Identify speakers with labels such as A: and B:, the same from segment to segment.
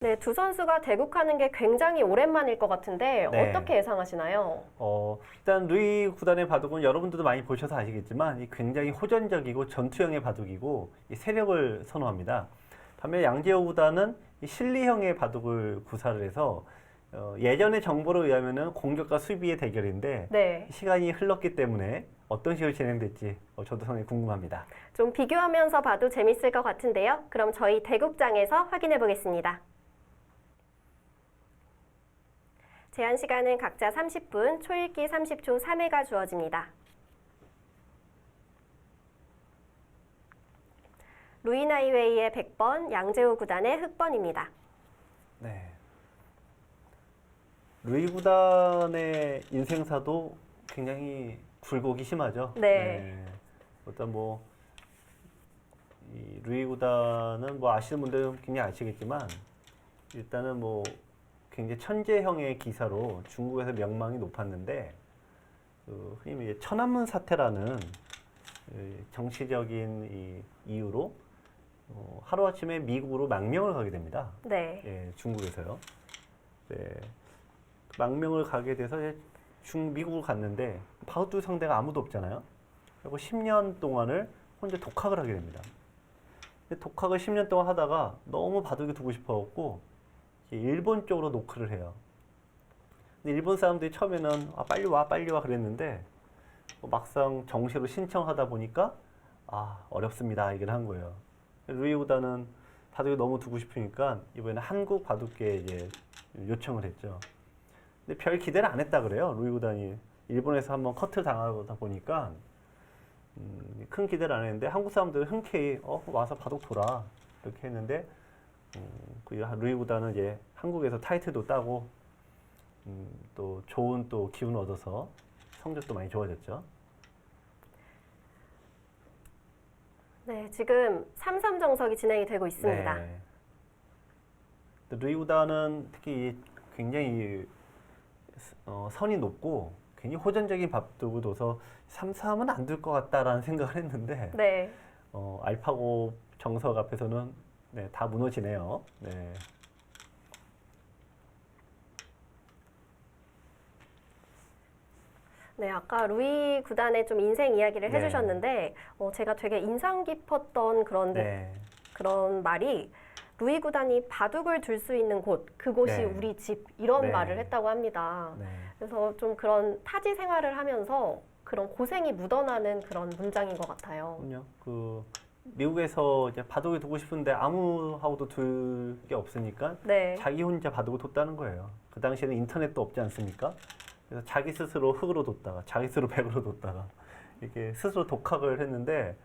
A: 네, 두 선수가 대국하는 게 굉장히 오랜만일 것 같은데
B: 네.
A: 어떻게 예상하시나요?
B: 일단 루이 구단의 바둑은 여러분들도 많이 보셔서 아시겠지만 이 굉장히 호전적이고 전투형의 바둑이고 이 세력을 선호합니다. 반면 양재호 구단은 이 실리형의 바둑을 구사를 해서 예전의 정보로 의하면은 공격과 수비의 대결인데
A: 네,
B: 시간이 흘렀기 때문에 어떤 식으로 진행될지 저도 상당히 궁금합니다.
A: 좀 비교하면서 봐도 재밌을 것 같은데요. 그럼 저희 대국장에서 확인해 보겠습니다. 제한 시간은 각자 30분, 초읽기 30초 3회가 주어집니다. 루이나이웨이의 100번, 양재호 구단의 흑번입니다.
B: 네. 루이 구단의 인생사도 굉장히 굴곡이 심하죠.
A: 네.
B: 일단 이 루이 구단은 아시는 분들은 굉장히 아시겠지만 일단은 굉장히 천재형의 기사로 중국에서 명망이 높았는데 흔히 이제 천안문 사태라는 정치적인 이유로 하루아침에 미국으로 망명을 가게 됩니다.
A: 네.
B: 예, 중국에서요. 네. 망명을 가게 돼서 미국을 갔는데 바둑 상대가 아무도 없잖아요. 그리고 10년 동안을 혼자 독학을 하게 됩니다. 근데 독학을 10년 동안 하다가 너무 바둑이 두고 싶어갖고 일본 쪽으로 노크를 해요. 근데 일본 사람들이 처음에는 빨리 와 그랬는데 막상 정시로 신청하다 보니까 어렵습니다 얘기를 한 거예요. 루이 구단은 바둑이 너무 두고 싶으니까 이번에는 한국 바둑계에 이제 요청을 했죠. 근데 별 기대를 안 했다 그래요. 루이 구단이 일본에서 한번 커트 당하다 보니까 큰 기대를 안 했는데 한국 사람들은 흔쾌히 와서 바둑 둬라 이렇게 했는데 루이 구단은 이제 한국에서 타이틀도 따고 또 좋은 또 기운을 얻어서 성적도 많이 좋아졌죠.
A: 네, 지금 3-3 정석이 진행이 되고 있습니다.
B: 네. 루이 구단은 특히 굉장히 선이 높고 굉장히 호전적인 바둑을 둬서 3-3은 안 될 것 같다라는 생각을 했는데
A: 네.
B: 알파고 정석 앞에서는 다 무너지네요. 네.
A: 네, 아까 루이 구단의 좀 인생 이야기를
B: 네.
A: 해주셨는데 제가 되게 인상 깊었던
B: 네.
A: 그런 말이 루이 구단이 바둑을 둘 수 있는 곳, 그곳이
B: 네.
A: 우리 집 이런
B: 네.
A: 말을 했다고 합니다.
B: 네.
A: 그래서 좀 그런 타지 생활을 하면서 그런 고생이 묻어나는 그런 문장인 것 같아요.
B: 그럼요. 미국에서 이제 바둑을 두고 싶은데 아무하고도 둘 게 없으니까
A: 네.
B: 자기 혼자 바둑을 뒀다는 거예요. 그 당시에는 인터넷도 없지 않습니까? 그래서 자기 스스로 흙으로 뒀다가 자기 스스로 백으로 뒀다가 이렇게 스스로 독학을 했는데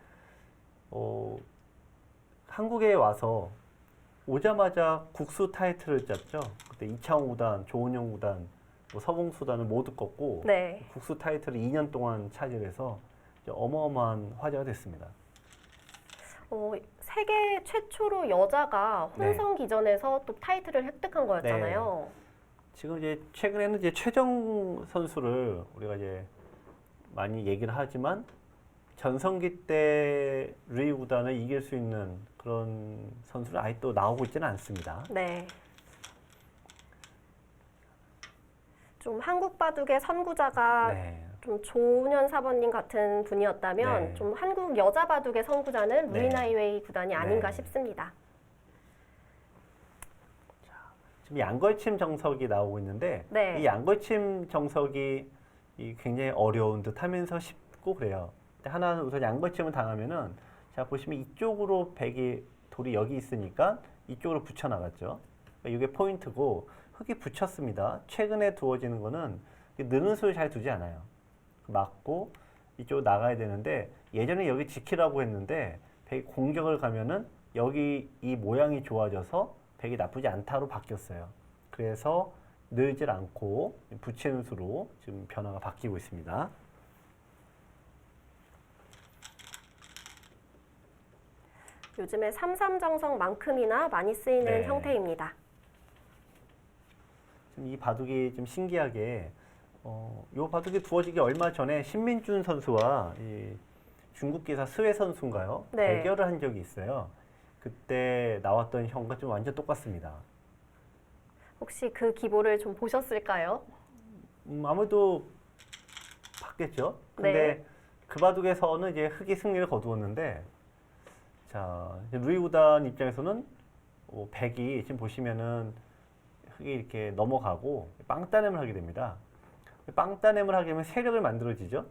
B: 한국에 와서 오자마자 국수 타이틀을 짰죠. 그때 이창호 구단, 조은영 구단, 서봉수 구단을 모두 꺾고
A: 네.
B: 국수 타이틀을 2년 동안 차지해서 어마어마한 화제가 됐습니다.
A: 세계 최초로 여자가 혼성기전에서 또 타이틀을 획득한 거였잖아요.
B: 지금 이제 최근에는 이제 최정 선수를 우리가 이제 많이 얘기를 하지만 전성기 때 루이 구단을 이길 수 있는 그런 선수는 아직 또 나오고 있지는 않습니다.
A: 네. 좀 한국 바둑의 선구자가
B: 네.
A: 좀 조은현 사번님 같은 분이었다면
B: 네.
A: 좀 한국 여자 바둑의 선구자는
B: 네.
A: 루이나이웨이 구단이 아닌가
B: 네.
A: 싶습니다.
B: 지금 양걸침 정석이 나오고 있는데
A: 네.
B: 이 양걸침 정석이 굉장히 어려운 듯하면서 쉽고 그래요. 근데 하나는 우선 양걸침을 당하면은 자 보시면 이쪽으로 돌이 여기 있으니까 이쪽으로 붙여 나갔죠. 그러니까 이게 포인트고 흙이 붙였습니다. 최근에 두어지는 거는 느는 수를 잘 두지 않아요. 맞고 이쪽으로 나가야 되는데 예전에 여기 지키라고 했는데 백이 공격을 가면은 여기 이 모양이 좋아져서 백이 나쁘지 않다로 바뀌었어요. 그래서 늘질 않고 붙이는 수로 지금 변화가 바뀌고 있습니다.
A: 요즘에 3-3 정석만큼이나 많이 쓰이는
B: 네.
A: 형태입니다.
B: 지금 이 바둑이 좀 신기하게 이 바둑이 두어지기 얼마 전에 신민준 선수와 이 중국 기사 스웨 선수인가요?
A: 네.
B: 대결을 한 적이 있어요. 그때 나왔던 형과 좀 완전 똑같습니다.
A: 혹시 그 기보를 좀 보셨을까요?
B: 아무래도 봤겠죠. 근데 그 바둑에서는 이제 흑이 승리를 거두었는데, 자 이제 루이 구단 입장에서는 백이 지금 보시면은 흑이 이렇게 넘어가고 빵따냄을 하게 됩니다. 빵따냄을 하게 되면 세력을 만들어지죠.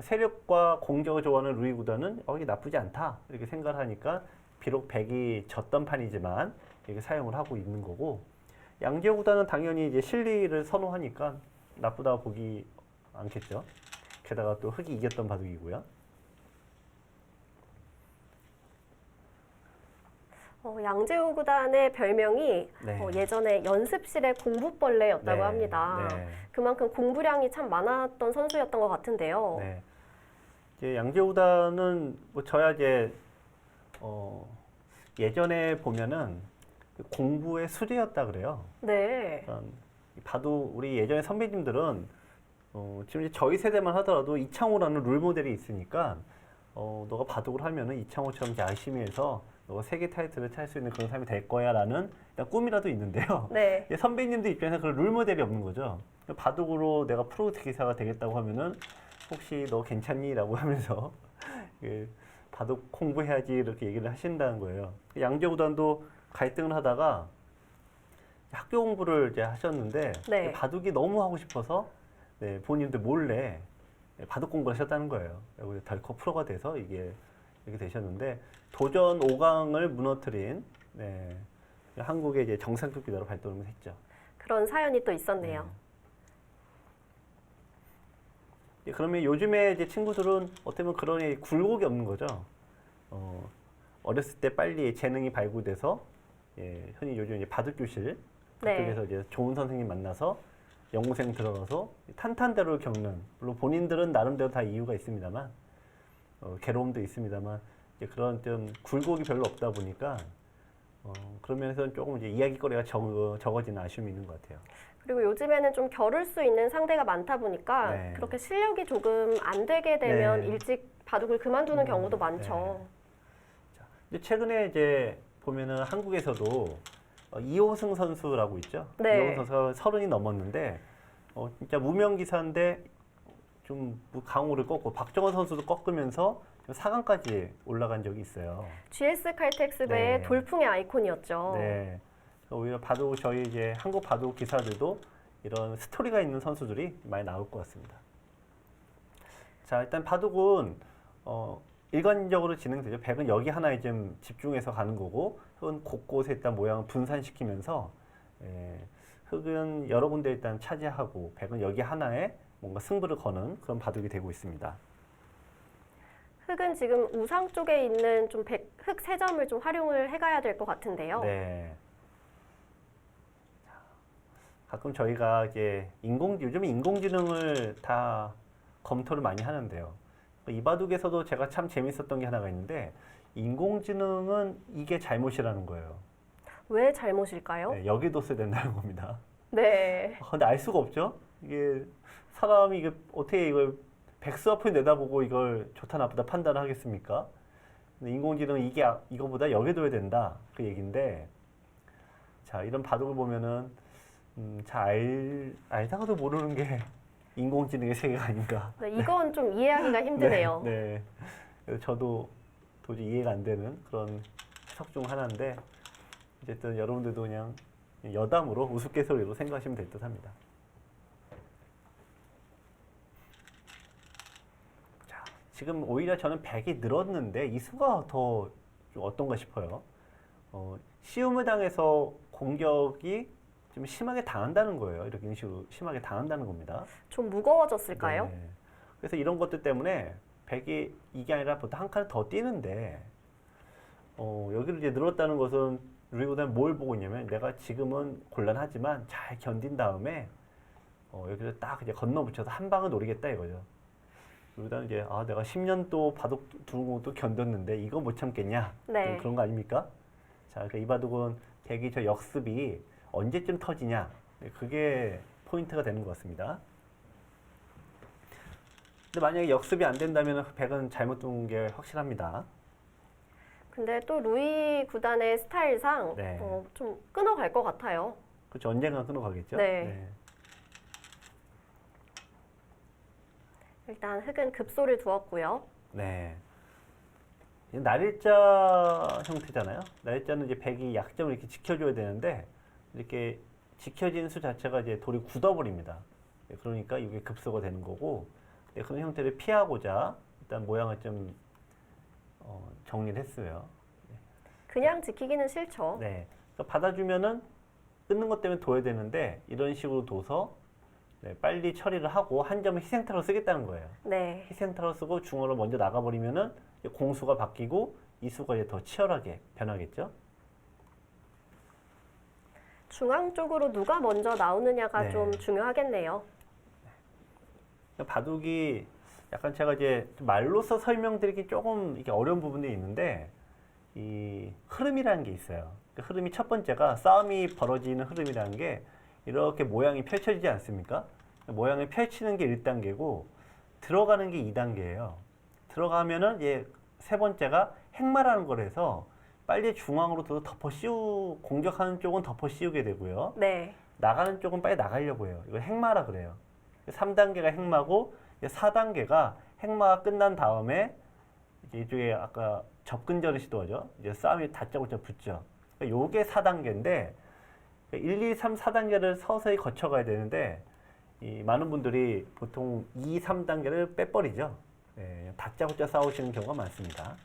B: 세력과 공격을 좋아하는 루이 구단은 이게 나쁘지 않다 이렇게 생각을 하니까 비록 백이 졌던 판이지만 이렇게 사용을 하고 있는 거고, 양지호 구단은 당연히 이제 실리를 선호하니까 나쁘다고 보기 않겠죠. 게다가 또 흑이 이겼던 바둑이고요.
A: 양재호 구단의 별명이
B: 네.
A: 예전에 연습실의 공부벌레였다고
B: 네,
A: 합니다.
B: 네.
A: 그만큼 공부량이 참 많았던 선수였던 것 같은데요.
B: 네. 이제 양지호 구단은 뭐 저야 이제 예전에 보면은 공부의 수제였다 그래요.
A: 네.
B: 그러니까 바둑 우리 예전에 선배님들은 지금 이제 저희 세대만 하더라도 이창호라는 롤 모델이 있으니까 너가 바둑을 하면은 이창호처럼 이제 열심히 해서 너가 세계 타이틀을 탈 수 있는 그런 사람이 될 거야라는 그냥 꿈이라도 있는데요.
A: 네.
B: 선배님들 입장에서 그런 롤 모델이 없는 거죠. 바둑으로 내가 프로 기사가 되겠다고 하면은 혹시 너 괜찮니?라고 하면서 그 바둑 공부해야지 이렇게 얘기를 하신다는 거예요. 양재 구단도 갈등을 하다가 학교 공부를 이제 하셨는데
A: 네.
B: 바둑이 너무 하고 싶어서 본인들 몰래 바둑 공부를 하셨다는 거예요. 그리고 덜컥 프로가 돼서 이게 이렇게 되셨는데 도전 5강을 무너뜨린 한국의 이제 정상급 기자로 발돋움을 했죠.
A: 그런 사연이 또 있었네요.
B: 그러면 요즘에 이제 친구들은 어떻게 보면 그런 굴곡이 없는 거죠. 어렸을 때 빨리 재능이 발굴돼서 흔히 요즘 이제 바둑 교실 그쪽에서 이제 좋은 선생님 만나서 연구생 들어가서 탄탄대로를 겪는, 물론 본인들은 나름대로 다 이유가 있습니다만 괴로움도 있습니다만 이제 그런 좀 굴곡이 별로 없다 보니까 그런 면에서는 조금 이제 이야기거리가 적어지는 아쉬움이 있는 것 같아요.
A: 그리고 요즘에는 좀 겨룰 수 있는 상대가 많다 보니까
B: 네.
A: 그렇게 실력이 조금 안 되게 되면
B: 네.
A: 일찍 바둑을 그만두는 경우도 많죠.
B: 자, 이제 최근에 이제 보면은 한국에서도 이호승 선수라고 있죠.
A: 네.
B: 이호승 선수가 30이 넘었는데 진짜 무명 기사인데 좀 강호를 꺾고 박정원 선수도 꺾으면서 4강까지 올라간 적이 있어요.
A: GS 칼텍스배의
B: 네.
A: 돌풍의 아이콘이었죠.
B: 네. 오히려 바둑 저희 이제 한국 바둑 기사들도 이런 스토리가 있는 선수들이 많이 나올 것 같습니다. 자, 일단 바둑은 일관적으로 진행되죠. 백은 여기 하나에 좀 집중해서 가는 거고, 흑은 곳곳에 일단 모양을 분산시키면서 흑은 여러 군데 일단 차지하고, 백은 여기 하나에 뭔가 승부를 거는 그런 바둑이 되고 있습니다.
A: 흑은 지금 우상 쪽에 있는 좀 흑 세 점을 좀 활용을 해가야 될 것 같은데요.
B: 네. 가끔 저희가 이제 요즘 인공지능을 다 검토를 많이 하는데요. 이 바둑에서도 제가 참 재밌었던 게 하나가 있는데, 인공지능은 이게 잘못이라는 거예요.
A: 왜 잘못일까요?
B: 네, 여기도 써야 된다는 겁니다.
A: 네.
B: 근데 알 수가 없죠? 이게 사람이 이게 어떻게 이걸 백수 앞을 내다보고 이걸 좋다 나쁘다 판단을 하겠습니까? 근데 인공지능은 이거보다 여기 둬야 된다 그 얘기인데, 자 이런 바둑을 보면은 잘 알다가도 모르는 게 인공지능의 세계가 아닌가.
A: 네, 이건 좀 이해하기가 힘드네요.
B: 네. 그래서 저도 도저히 이해가 안 되는 그런 해석 중 하나인데, 어쨌든 여러분들도 그냥 여담으로 우스갯소리로 생각하시면 될 듯합니다. 자, 지금 오히려 저는 백이 늘었는데 이 수가 더 좀 어떤가 싶어요. 시움을 당해서 공격이 좀 심하게 당한다는 거예요. 이런 식으로 심하게 당한다는 겁니다.
A: 좀 무거워졌을까요?
B: 네. 그래서 이런 것들 때문에 백이 이게 아니라 보통 한 칸을 더 뛰는데 여기를 이제 늘었다는 것은 루이보다는 뭘 보고 있냐면, 내가 지금은 곤란하지만 잘 견딘 다음에 여기를 딱 이제 건너붙여서 한 방을 노리겠다 이거죠. 루이보다는 이제 내가 10년 또 바둑 두고 또 견뎠는데 이거 못 참겠냐?
A: 네.
B: 그런 거 아닙니까? 자, 그러니까 이 바둑은 백이 저 역습이 언제쯤 터지냐? 그게 포인트가 되는 것 같습니다. 근데 만약에 역습이 안 된다면 백은 잘못 둔 게 확실합니다.
A: 근데 또 루이 구단의 스타일상
B: 네.
A: 좀 끊어갈 것 같아요.
B: 그렇죠. 언젠가 끊어가겠죠.
A: 네. 일단 흑은 급소를 두었고요.
B: 네. 이 날일자 형태잖아요. 날일자는 이제 백이 약점을 이렇게 지켜줘야 되는데 이렇게 지켜진 수 자체가 이제 돌이 굳어버립니다. 네, 그러니까 이게 급소가 되는 거고, 네, 그런 형태를 피하고자 일단 모양을 좀 정리를 했어요.
A: 그냥 지키기는 싫죠.
B: 네. 그러니까 받아주면은 끊는 것 때문에 둬야 되는데 이런 식으로 둬서 네, 빨리 처리를 하고 한 점을 희생타로 쓰겠다는 거예요.
A: 네.
B: 희생타로 쓰고 중어로 먼저 나가버리면은 공수가 바뀌고 이수가 이제 더 치열하게 변하겠죠.
A: 중앙 쪽으로 누가 먼저 나오느냐가
B: 네.
A: 좀 중요하겠네요.
B: 바둑이 약간 제가 이제 말로서 설명드리기 조금 이게 어려운 부분이 있는데 이 흐름이라는 게 있어요. 그 흐름이 첫 번째가 싸움이 벌어지는 흐름이라는 게 이렇게 모양이 펼쳐지지 않습니까? 모양을 펼치는 게 1단계고 들어가는 게 2단계예요. 들어가면은 이제 세 번째가 핵마라는 거라서 빨리 중앙으로 덮어 공격하는 쪽은 덮어 씌우게 되고요.
A: 네.
B: 나가는 쪽은 빨리 나가려고 해요. 이걸 핵마라 그래요. 3단계가 핵마고 4단계가 핵마가 끝난 다음에 이쪽에 아까 접근전을 시도하죠. 이제 싸움이 다짜고짜 붙죠. 요게 4단계인데 1, 2, 3, 4단계를 서서히 거쳐가야 되는데 많은 분들이 보통 2, 3단계를 빼버리죠. 네, 다짜고짜 싸우시는 경우가 많습니다.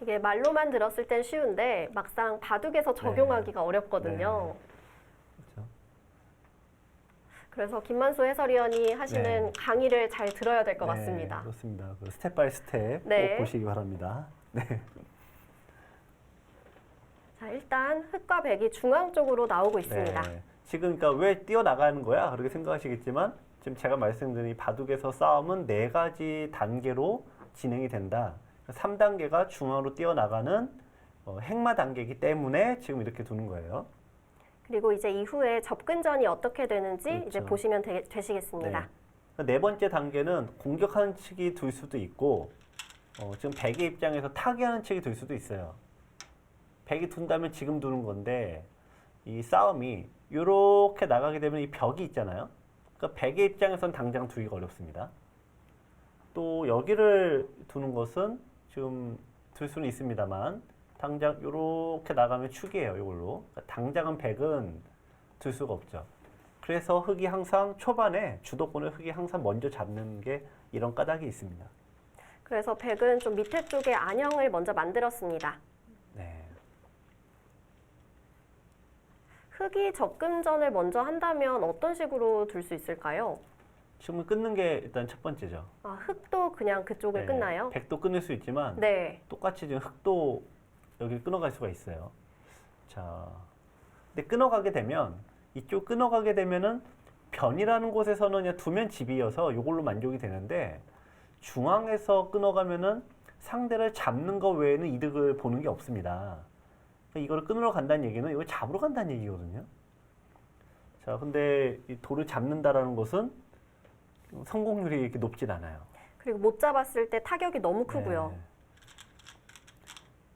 A: 이게 말로만 들었을 땐 쉬운데 막상 바둑에서 적용하기가 어렵거든요.
B: 그렇죠.
A: 그래서 김만수 해설위원이 하시는
B: 네.
A: 강의를 잘 들어야 될 것 같습니다.
B: 그렇습니다. 그 스텝 바이 스텝
A: 네.
B: 꼭 보시기 바랍니다. 네.
A: 자, 일단 흑과 백이 중앙 쪽으로 나오고 있습니다.
B: 네. 지금 그러니까 왜 뛰어나가는 거야? 그렇게 생각하시겠지만 지금 제가 말씀드린 이 바둑에서 싸움은 4가지 단계로 진행이 된다. 3단계가 중앙으로 뛰어나가는 핵마 단계이기 때문에 지금 이렇게 두는 거예요.
A: 그리고 이제 이후에 접근전이 어떻게 되는지
B: 그렇죠.
A: 이제 보시면 되시겠습니다.
B: 네 번째 단계는 공격하는 측이 둘 수도 있고 지금 백의 입장에서 타개하는 측이 둘 수도 있어요. 백이 둔다면 지금 두는 건데 이 싸움이 이렇게 나가게 되면 이 벽이 있잖아요. 그러니까 백의 입장에선 당장 두기가 어렵습니다. 또 여기를 두는 것은 지금 둘 수는 있습니다만 당장 이렇게 나가면 축이에요. 이걸로. 그러니까 당장은 백은 둘 수가 없죠. 그래서 흑이 항상 초반에 주도권을 흑이 항상 먼저 잡는 게 이런 까닭이 있습니다.
A: 그래서 백은 좀 밑에 쪽에 안형을 먼저 만들었습니다.
B: 네.
A: 흑이 접근전을 먼저 한다면 어떤 식으로 둘 수 있을까요?
B: 지금은 끊는 게 일단 첫 번째죠.
A: 아, 흑도 그냥 그쪽을 끝나요?
B: 백도 끊을 수 있지만
A: 네.
B: 똑같이 지금 흑도 여기 끊어갈 수가 있어요. 자, 근데 끊어가게 되면 이쪽 끊어가게 되면은 변이라는 곳에서는 그냥 두면 집이어서 이걸로 만족이 되는데 중앙에서 끊어가면은 상대를 잡는 거 외에는 이득을 보는 게 없습니다. 그러니까 이걸 끊으러 간다는 얘기는 이걸 잡으러 간다는 얘기거든요. 자, 근데 이 돌을 잡는다라는 것은 성공률이 이렇게 높진 않아요.
A: 그리고 못 잡았을 때 타격이 너무 크고요.
B: 네.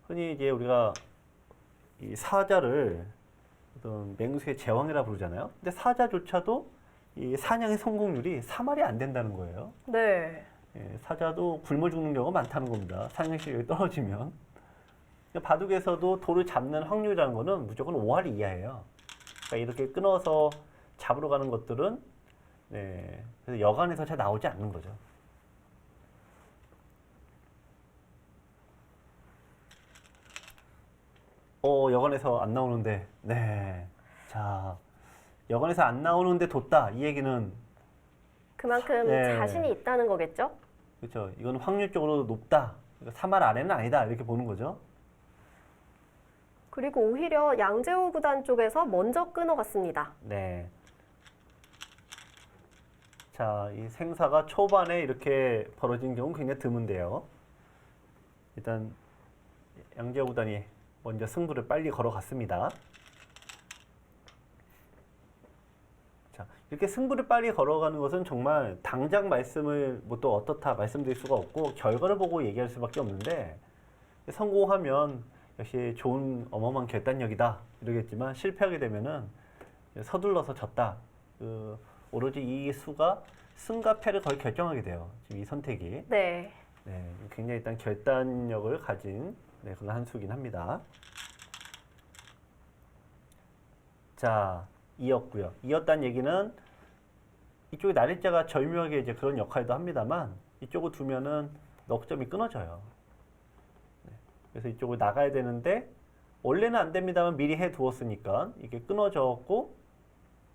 B: 흔히 이제 우리가 이 사자를 어떤 맹수의 제왕이라 부르잖아요. 근데 사자조차도 이 사냥의 성공률이 3할이 안 된다는 거예요.
A: 네.
B: 예, 사자도 굶어 죽는 경우가 많다는 겁니다. 사냥 실력이 떨어지면. 바둑에서도 돌을 잡는 확률이라는 거는 무조건 5할 이하예요. 그러니까 이렇게 끊어서 잡으러 가는 것들은 네, 그래서 여간에서 잘 나오지 않는 거죠. 여간에서 안 나오는데, 네. 자, 여간에서 안 나오는데 뒀다. 이 얘기는,
A: 그만큼
B: 네.
A: 자신이 있다는 거겠죠?
B: 그렇죠. 이건 확률적으로 높다. 그러니까 3할 아래는 아니다. 이렇게 보는 거죠.
A: 그리고 오히려 양재호 구단 쪽에서 먼저 끊어갔습니다.
B: 네. 자, 이 생사가 초반에 이렇게 벌어진 경우는 굉장히 드문데요. 일단 양재호 구단이 먼저 승부를 빨리 걸어갔습니다. 자, 이렇게 승부를 빨리 걸어가는 것은 정말 당장 말씀을 뭐 또 어떻다 말씀드릴 수가 없고 결과를 보고 얘기할 수밖에 없는데 성공하면 역시 좋은 어마어마한 결단력이다 이러겠지만 실패하게 되면은 서둘러서 졌다. 오로지 이 수가 승과 패를 거의 결정하게 돼요. 지금 이 선택이.
A: 네.
B: 네, 굉장히 일단 결단력을 가진 그런 한 수긴 합니다. 자, 이었고요. 이었다는 얘기는 이쪽에 날일자가 절묘하게 이제 그런 역할도 합니다만 이쪽을 두면은 넉점이 끊어져요. 네, 그래서 이쪽으로 나가야 되는데 원래는 안 됩니다만 미리 해 두었으니까 이게 끊어졌고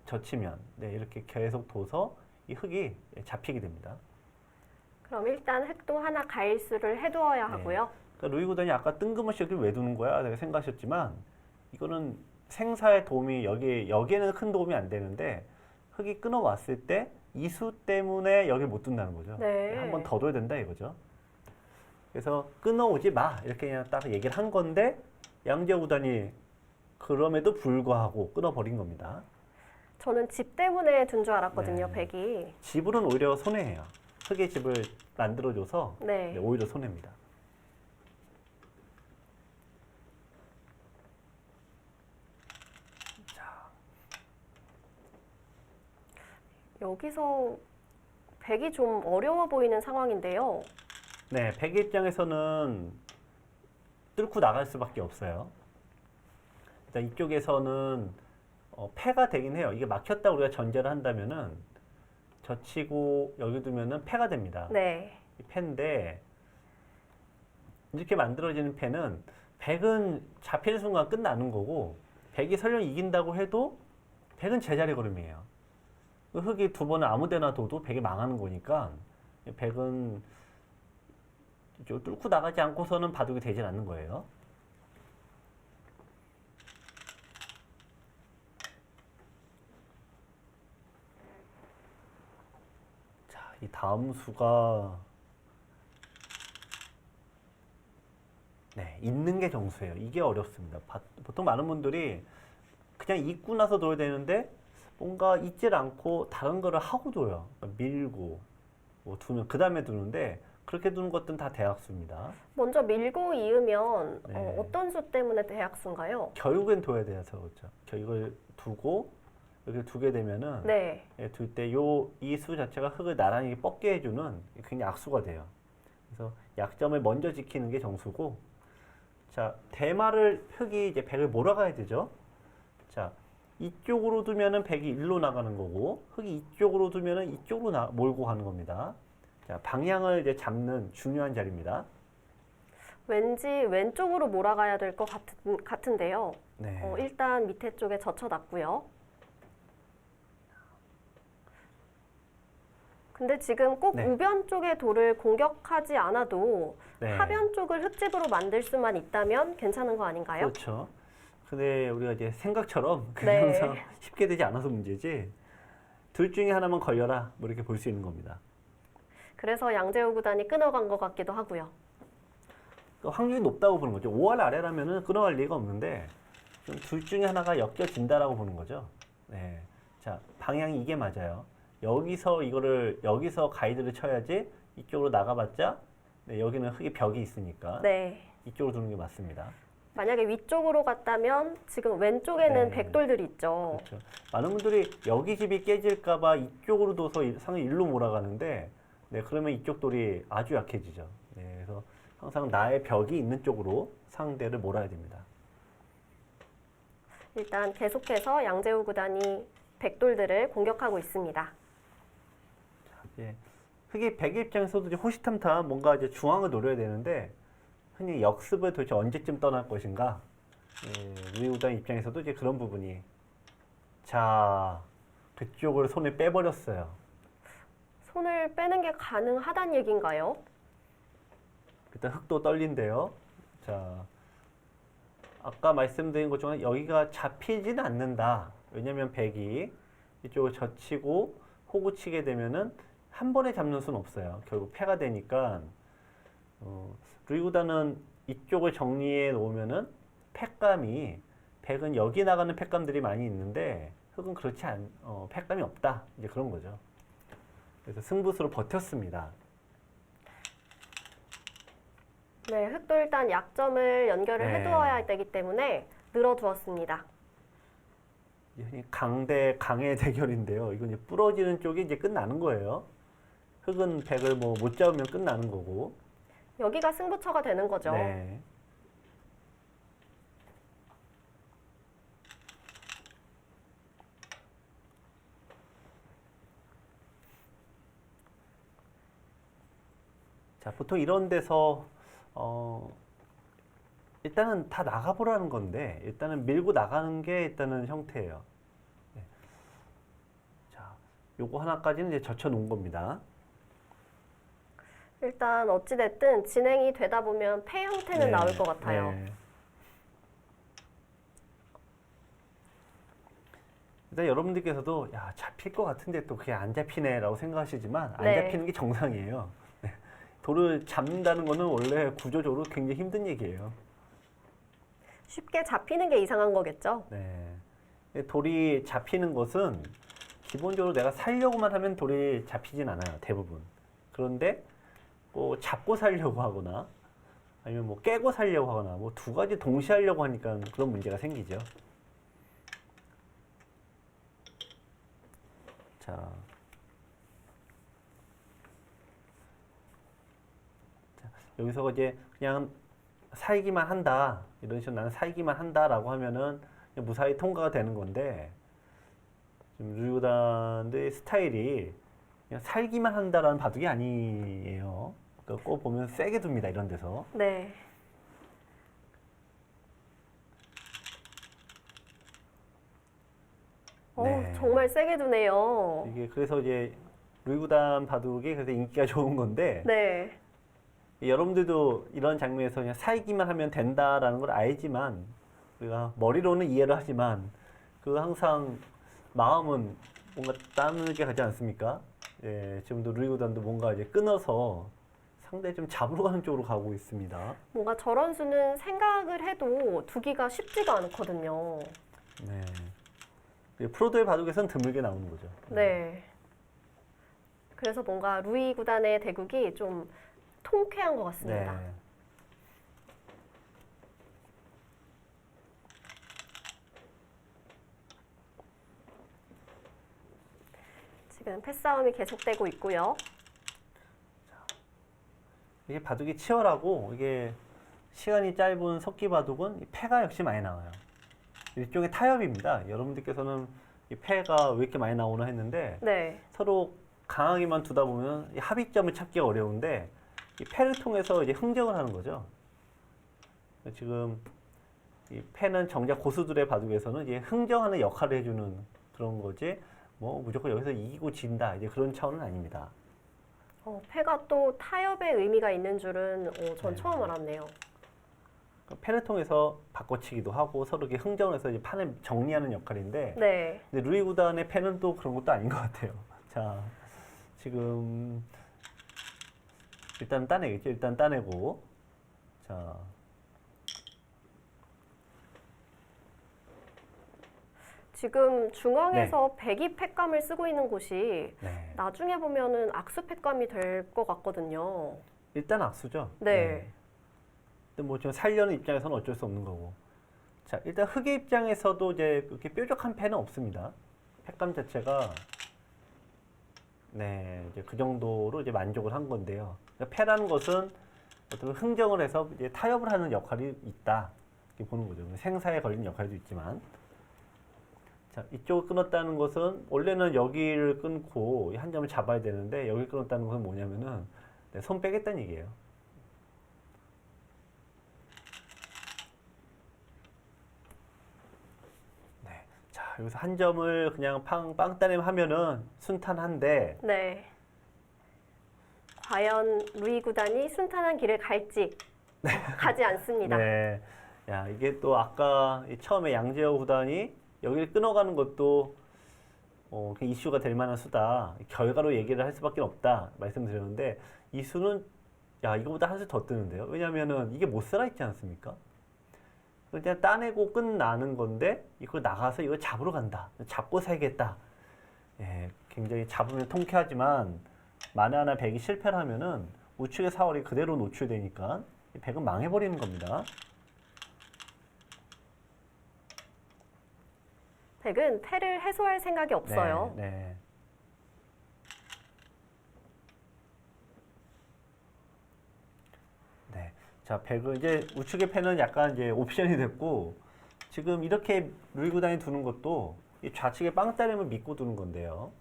B: 젖히면 이렇게 계속 둬서 이 흙이 잡히게 됩니다.
A: 그럼 일단 흙도 하나 가일수를 해두어야
B: 네.
A: 하고요.
B: 그러니까 루이 구단이 아까 뜬금없이 여기 왜 두는 거야? 내가 생각하셨지만 이거는 생사의 도움이 여기에는 큰 도움이 안 되는데 흙이 끊어왔을 때 이수 때문에 여기 못 둔다는 거죠.
A: 네.
B: 한 번 더 둬야 된다 이거죠. 그래서 끊어오지 마 이렇게 그냥 딱 얘기를 한 건데 양재호 구단이 그럼에도 불구하고 끊어버린 겁니다.
A: 저는 집 때문에 둔 줄 알았거든요,
B: 네.
A: 백이.
B: 집을은 오히려 손해예요. 흙의 집을 만들어줘서
A: 네.
B: 오히려 손해입니다.
A: 여기서 백이 좀 어려워 보이는 상황인데요.
B: 네, 백 입장에서는 뚫고 나갈 수밖에 없어요. 일단 이쪽에서는 패가 되긴 해요. 이게 막혔다 우리가 전제를 한다면은 젖히고 여기 두면은 패가 됩니다.
A: 네.
B: 이 패인데 이렇게 만들어지는 패는 백은 잡히는 순간 끝나는 거고 백이 설령 이긴다고 해도 백은 제자리 걸음이에요. 그 흙이 두 번을 아무데나 둬도 백이 망하는 거니까 백은 이쪽 뚫고 나가지 않고서는 바둑이 되질 않는 거예요. 자, 이 다음 수가 있는 게 정수예요. 이게 어렵습니다. 보통 많은 분들이 그냥 잊고 나서 둬야 되는데 뭔가 잊질 않고 다른 거를 하고 둬요. 그러니까 밀고 뭐 두면 그 다음에 두는데 그렇게 두는 것들은 다 대학수입니다.
A: 먼저 밀고 이으면
B: 네.
A: 어떤 수 때문에 대학수인가요?
B: 결국엔 둬야 돼서 그렇죠. 이걸 두고 여기 두게 되면은
A: 네.
B: 둘 때 이 수 자체가 흙을 나란히 뻗게 해주는 굉장히 악수가 돼요. 그래서 약점을 먼저 지키는 게 정수고, 자 대마를 흙이 이제 백을 몰아가야 되죠. 자 이쪽으로 두면은 백이 일로 나가는 거고 흙이 이쪽으로 두면은 이쪽으로 몰고 가는 겁니다. 자 방향을 이제 잡는 중요한 자리입니다.
A: 왠지 왼쪽으로 몰아가야 될 것 같은데요.
B: 네.
A: 일단 밑에 쪽에 젖혀놨고요. 근데 지금 꼭
B: 네.
A: 우변 쪽의 돌을 공격하지 않아도
B: 네.
A: 하변 쪽을 흙집으로 만들 수만 있다면 괜찮은 거 아닌가요?
B: 그렇죠. 근데 우리가 이제 생각처럼 그게
A: 네.
B: 항상 쉽게 되지 않아서 문제지. 둘 중에 하나만 걸려라. 뭐 이렇게 볼 수 있는 겁니다.
A: 그래서 양재호 구단이 끊어간 것 같기도 하고요.
B: 확률이 높다고 보는 거죠. 5할 아래라면은 끊어갈 리가 없는데 좀 둘 중에 하나가 엮여진다라고 보는 거죠. 네. 자, 방향이 이게 맞아요. 여기서 가이드를 쳐야지 이쪽으로 나가봤자 여기는 흙의 벽이 있으니까
A: 네.
B: 이쪽으로 두는 게 맞습니다.
A: 만약에 위쪽으로 갔다면 지금 왼쪽에는
B: 네.
A: 백돌들이 있죠.
B: 그렇죠. 많은 분들이 여기 집이 깨질까봐 이쪽으로 둬서 상을 일로 몰아가는데, 그러면 이쪽 돌이 아주 약해지죠. 그래서 항상 나의 벽이 있는 쪽으로 상대를 몰아야 됩니다.
A: 일단 계속해서 양재호 구단이 백돌들을 공격하고 있습니다.
B: 이제 흙이 백 입장에서도 이제 호시탐탐 뭔가 이제 중앙을 노려야 되는데, 흔히 역습을 도대체 언제쯤 떠날 것인가? 루이 구단 입장에서도 이제 그런 부분이, 자, 그쪽을 손에 빼버렸어요.
A: 손을 빼는 게 가능하단 얘기인가요?
B: 일단 흙도 떨린대요. 자, 아까 말씀드린 것 중에 여기가 잡히지는 않는다. 왜냐면 백이 이쪽을 젖히고 호구 치게 되면은 한 번에 잡는 수는 없어요. 결국 패가 되니까 루이 구단은 이쪽을 정리해 놓으면은 팩감이 백은 여기 나가는 팩감들이 많이 있는데 흙은 그렇지 팩감이 없다. 이제 그런 거죠. 그래서 승부수로 버텼습니다.
A: 네, 흙도 일단 약점을 연결을
B: 네.
A: 해두어야 되기 때문에 늘어두었습니다.
B: 강대 강의 대결인데요. 이건 이제 부러지는 쪽이 이제 끝나는 거예요. 흑은 백을 뭐 못 잡으면 끝나는 거고.
A: 여기가 승부처가 되는 거죠.
B: 네. 자, 보통 이런 데서 일단은 다 나가보라는 건데 일단은 밀고 나가는 게 일단은 형태예요. 네. 자, 요거 하나까지는 이제 젖혀 놓은 겁니다.
A: 일단 어찌됐든 진행이 되다 보면 패 형태는
B: 네,
A: 나올 것 같아요.
B: 네. 일단 여러분들께서도 야 잡힐 것 같은데 또 그게 안 잡히네라고 생각하시지만 안
A: 네.
B: 잡히는 게 정상이에요. 네. 돌을 잡는다는 거는 원래 구조적으로 굉장히 힘든 얘기예요.
A: 쉽게 잡히는 게 이상한 거겠죠?
B: 네. 돌이 잡히는 것은 기본적으로 내가 살려고만 하면 돌이 잡히진 않아요. 대부분. 그런데 뭐 잡고 살려고 하거나 아니면 뭐 깨고 살려고 하거나 뭐 두 가지 동시에 하려고 하니까 그런 문제가 생기죠. 자, 여기서 이제 그냥 살기만 한다 이런 식으로 나는 살기만 한다라고 하면은 그냥 무사히 통과가 되는 건데 지금 루이구단의 스타일이 그냥 살기만 한다라는 바둑이 아니에요. 그러니까 꼭 보면 세게 둡니다 이런 데서.
A: 네.
B: 네.
A: 정말 세게 두네요.
B: 이게 그래서 이제 루이구단 바둑이 그래서 인기가 좋은 건데
A: 네.
B: 여러분들도 이런 장면에서 그냥 살기만 하면 된다라는 걸 알지만 우리가 머리로는 이해를 하지만 그 항상 마음은 뭔가 다르게 가지 않습니까? 예, 지금도 루이구단도 뭔가 이제 끊어서 상대 좀 잡으러 가는 쪽으로 가고 있습니다.
A: 뭔가 저런 수는 생각을 해도 두기가 쉽지가 않거든요.
B: 네. 프로도의 바둑에서는 드물게 나오는 거죠.
A: 네. 그래서 뭔가 루이 구단의 대국이 좀 통쾌한 것 같습니다.
B: 네.
A: 지금 패싸움이 계속되고 있고요.
B: 이게 바둑이 치열하고 이게 시간이 짧은 석기 바둑은 이 패가 역시 많이 나와요. 일종의 타협입니다. 여러분들께서는 이 패가 왜 이렇게 많이 나오나 했는데
A: 네.
B: 서로 강하게만 두다 보면 이 합의점을 찾기가 어려운데 이 패를 통해서 이제 흥정을 하는 거죠. 지금 이 패는 정작 고수들의 바둑에서는 이제 흥정하는 역할을 해주는 그런 거지. 뭐 무조건 여기서 이기고 진다 이제 그런 차원은 아닙니다.
A: 패가 또 타협의 의미가 있는 줄은 전
B: 네.
A: 처음 알았네요.
B: 패를 통해서 바꿔치기도 하고 서로 이렇게 흥정을 해서 이제 판을 정리하는 역할인데
A: 네.
B: 근데 루이 구단의 패는 또 그런 것도 아닌 것 같아요. 자, 지금 일단 따내겠죠. 일단 따내고 자,
A: 지금 중앙에서 백이 팩감을 쓰고 있는 곳이
B: 네.
A: 나중에 보면은 악수 팩감이 될 것 같거든요.
B: 일단 악수죠.
A: 네.
B: 근데 뭐 지금 살려는 입장에서는 어쩔 수 없는 거고. 자, 일단 흑의 입장에서도 이제 그렇게 뾰족한 패는 없습니다. 팩감 자체가 네, 이제 그 정도로 이제 만족을 한 건데요. 그러니까 패라는 것은 어떤 흥정을 해서 이제 타협을 하는 역할이 있다. 이렇게 보는 거죠. 생사에 걸린 역할도 있지만. 자, 이쪽을 끊었다는 것은 원래는 여기를 끊고 한 점을 잡아야 되는데 여기를 끊었다는 것은 뭐냐면은 네, 손 빼겠다는 얘기예요. 네. 자, 여기서 한 점을 그냥 빵 따내면 하면은 순탄한데
A: 네. 과연 루이 구단이 순탄한 길을 갈지 가지 않습니다.
B: 네. 야, 이게 또 아까 처음에 양재호 구단이 여기를 끊어가는 것도 이슈가 될 만한 수다. 결과로 얘기를 할 수밖에 없다. 말씀드렸는데 이 수는 야, 이거보다 한 수 더 뜨는데요. 왜냐면은 이게 못 살아있지 않습니까? 그냥 따내고 끝나는 건데 이걸 나가서 이걸 잡으러 간다. 잡고 살겠다. 예, 굉장히 잡으면 통쾌하지만 만에 하나 백이 실패를 하면은 우측의 사월이 그대로 노출되니까 이 백은 망해버리는 겁니다.
A: 백은 패를 해소할 생각이 없어요.
B: 네, 네. 네. 자, 백은 이제 우측의 패는 약간 이제 옵션이 됐고, 지금 이렇게 루이 구단이 두는 것도 이 좌측의 빵따림을 믿고 두는 건데요.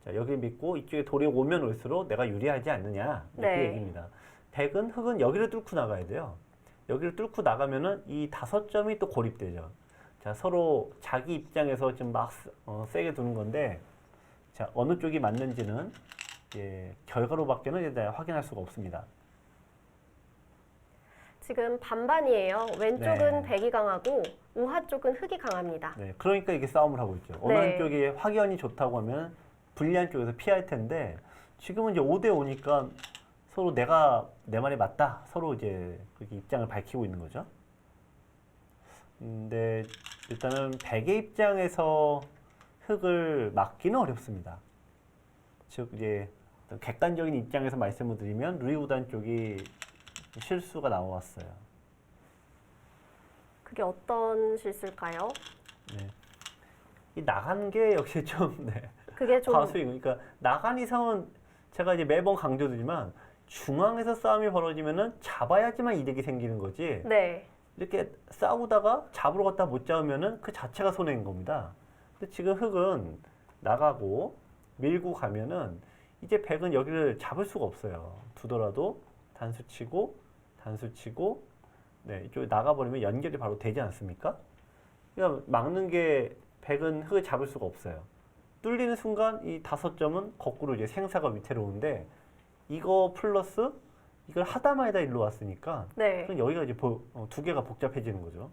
B: 자, 여기 믿고 이쪽에 돌이 오면 올수록 내가 유리하지 않느냐, 이렇게
A: 네.
B: 얘기입니다. 백은 흑은 여기를 뚫고 나가야 돼요. 여기를 뚫고 나가면은 이 5점이 또 고립되죠. 자, 서로 자기 입장에서 지금 막 세게 두는 건데, 자, 어느 쪽이 맞는지는 결과로밖에는 이제 확인할 수가 없습니다.
A: 지금 반반이에요. 왼쪽은
B: 네.
A: 백이 강하고 우하 쪽은 흑이 강합니다.
B: 네, 그러니까 이게 싸움을 하고 있죠. 어느
A: 네.
B: 한쪽이 확연히 좋다고 하면 불리한 쪽에서 피할 텐데, 지금은 이제 5대 5니까 서로 내가 내 말이 맞다. 서로 이제 그렇게 입장을 밝히고 있는 거죠. 근데 일단은 백의 입장에서 흑을 막기는 어렵습니다. 즉 이제 어떤 객관적인 입장에서 말씀을 드리면 루이 구단 쪽이 실수가 나왔어요.
A: 그게 어떤 실수일까요?
B: 네. 이 나간 게 역시 좀 네.
A: 그게 좀
B: 과수인 그러니까 나간 이상은 제가 이제 매번 강조드리지만 중앙에서 싸움이 벌어지면은 잡아야지만 이득이 생기는 거지.
A: 네.
B: 이렇게 싸우다가 잡으러 갔다 못 잡으면은 그 자체가 손해인 겁니다. 근데 지금 흑은 나가고 밀고 가면은 이제 백은 여기를 잡을 수가 없어요. 두더라도 단수 치고 네, 이쪽에 나가버리면 연결이 바로 되지 않습니까? 그러니까 막는 게 백은 흑을 잡을 수가 없어요. 뚫리는 순간 이 5점은 거꾸로 이제 생사가 위태로운데 이거 플러스 이걸 하다 말다 일로 왔으니까
A: 네.
B: 그럼 여기가 이제 두 개가 복잡해지는 거죠.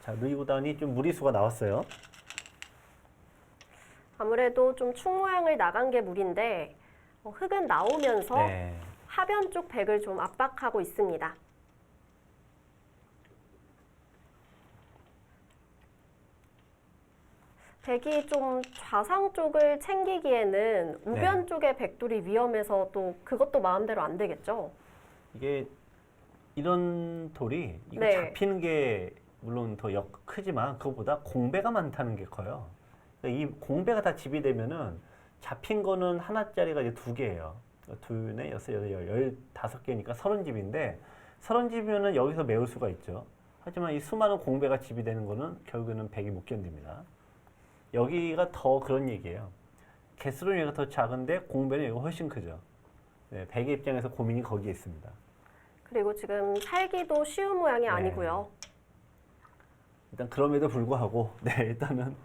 B: 자, 루이 구단이 좀 무리수가 나왔어요.
A: 아무래도 좀 축 모양을 나간 게 무리인데 흑은 나오면서
B: 네.
A: 하변 쪽 백을 좀 압박하고 있습니다. 백이 좀 좌상 쪽을 챙기기에는 우변
B: 네.
A: 쪽의 백돌이 위험해서 또 그것도 마음대로 안 되겠죠.
B: 이게 이런 돌이 이거
A: 네.
B: 잡히는 게 물론 더 크지만 그것보다 공배가 많다는 게 커요. 그러니까 이 공배가 다 집이 되면은 잡힌 거는 하나짜리가 이제 2개예요. 둘, 넷, 여섯, 여덟, 15개니까 30집인데 30집이면은 여기서 메울 수가 있죠. 하지만 이 수많은 공배가 집이 되는 거는 결국에는 백이 못 견딥니다. 여기가 더 그런 얘기예요. 개수는 여기가 더 작은데 공배는 여기가 훨씬 크죠. 네, 백의 입장에서 고민이 거기에 있습니다.
A: 그리고 지금 살기도 쉬운 모양이
B: 네.
A: 아니고요.
B: 일단 그럼에도 불구하고 네, 일단은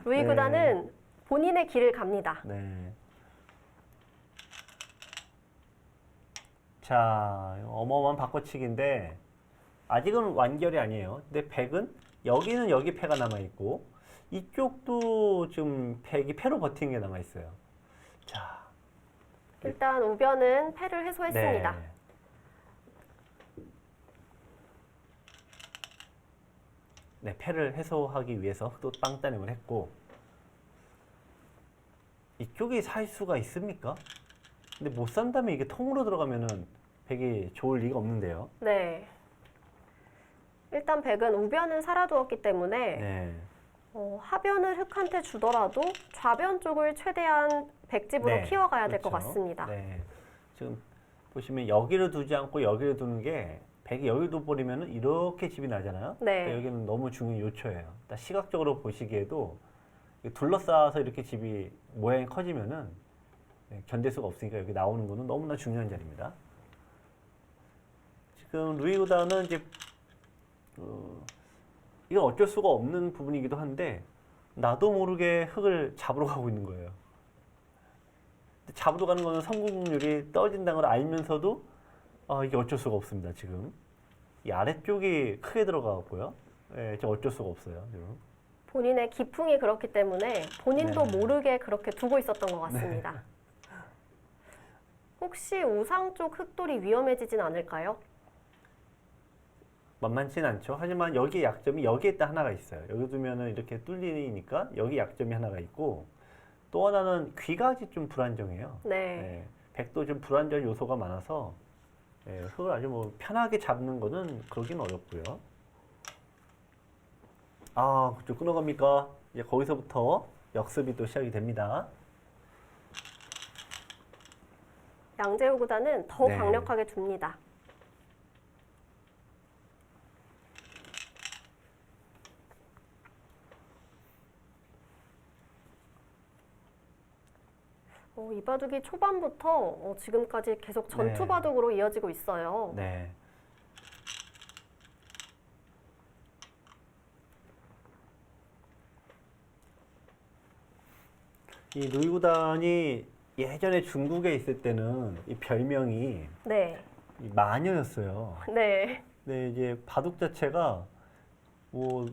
A: 루이
B: 네.
A: 구단은 본인의 길을 갑니다.
B: 네. 자, 어마어마한 바꿔치기인데 아직은 완결이 아니에요. 근데 백은 여기는 여기 패가 남아 있고 이쪽도 지금 백이 패로 버티는 게 남아 있어요. 자,
A: 일단 우변은 패를 해소했습니다.
B: 네. 네, 패를 해소하기 위해서 또 빵따님을 했고 이쪽이 살 수가 있습니까? 근데 못 산다면 이게 통으로 들어가면은 백이 좋을 리가 없는데요.
A: 네. 일단 백은 우변은 살아두었기 때문에
B: 네.
A: 하변을 흑한테 주더라도 좌변 쪽을 최대한 백집으로
B: 네,
A: 키워가야 될 것
B: 그렇죠.
A: 같습니다.
B: 네. 지금 보시면 여기를 두지 않고 여기를 두는 게 백이 여기 둬버리면은 이렇게 집이 나잖아요.
A: 네.
B: 그러니까 여기는 너무 중요한 요초예요. 일단 시각적으로 보시기에도 둘러싸서 이렇게 집이 모양이 커지면은 견딜 수가 없으니까 여기 나오는 거는 너무나 중요한 자리입니다. 지금 루이 구단은 이제 이건 어쩔 수가 없는 부분이기도 한데 나도 모르게 흑을 잡으러 가고 있는 거예요. 잡으러 가는 거는 성공률이 떨어진다는 걸 알면서도 이게 어쩔 수가 없습니다. 지금 이 아래쪽이 크게 들어가고요. 예, 지금 어쩔 수가 없어요. 지금.
A: 본인의 기풍이 그렇기 때문에 본인도
B: 네.
A: 모르게 그렇게 두고 있었던 것 같습니다. 혹시 우상 쪽 흑돌이 위험해지진 않을까요?
B: 만만치는 않죠. 하지만 여기 약점이 여기에 딱 하나가 있어요. 여기 두면은 이렇게 뚫리니까 여기 약점이 하나가 있고 또 하나는 귀각이 좀 불안정해요.
A: 네.
B: 예, 백도 좀 불안정 요소가 많아서 흑을 아주 뭐 편하게 잡는 거는 그러긴 어렵고요. 아, 그쪽 끊어갑니까? 이제 거기서부터 역습이 또 시작이 됩니다.
A: 양재호 구단은 더
B: 네.
A: 강력하게 줍니다. 이 바둑이 초반부터 지금까지 계속 전투
B: 네.
A: 바둑으로 이어지고 있어요.
B: 네. 이 루이 구단이 예전에 중국에 있을 때는 이 별명이
A: 네,
B: 이 마녀였어요.
A: 네,
B: 근데 이제 바둑 자체가 뭐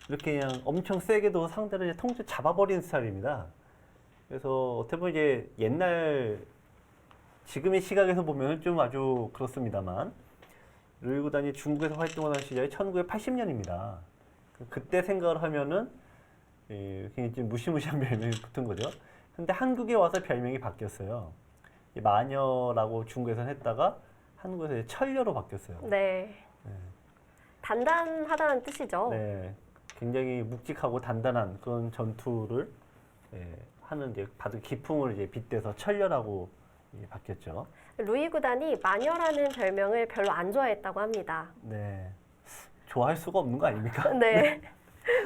B: 이렇게 그냥 엄청 세게도 상대를 이제 통째 잡아버리는 스타일입니다. 그래서 어떻게 보면 이제 옛날 지금의 시각에서 보면 좀 아주 그렇습니다만 루이 구단이 중국에서 활동하는 시절이 1980년입니다. 그때 생각을 하면은 굉장히 좀 무시무시한 별명이 붙은 거죠. 근데 한국에 와서 별명이 바뀌었어요. 이 마녀라고 중국에서는 했다가 한국에서 이제 철녀로 바뀌었어요.
A: 네. 단단하다는 뜻이죠.
B: 네, 굉장히 묵직하고 단단한 그런 전투를 하는 이제 바둑 기풍을 이제 빗대서 철녀라고 바뀌었죠.
A: 루이 구단이 마녀라는 별명을 별로 안 좋아했다고 합니다.
B: 네, 좋아할 수가 없는 거 아닙니까?
A: 네.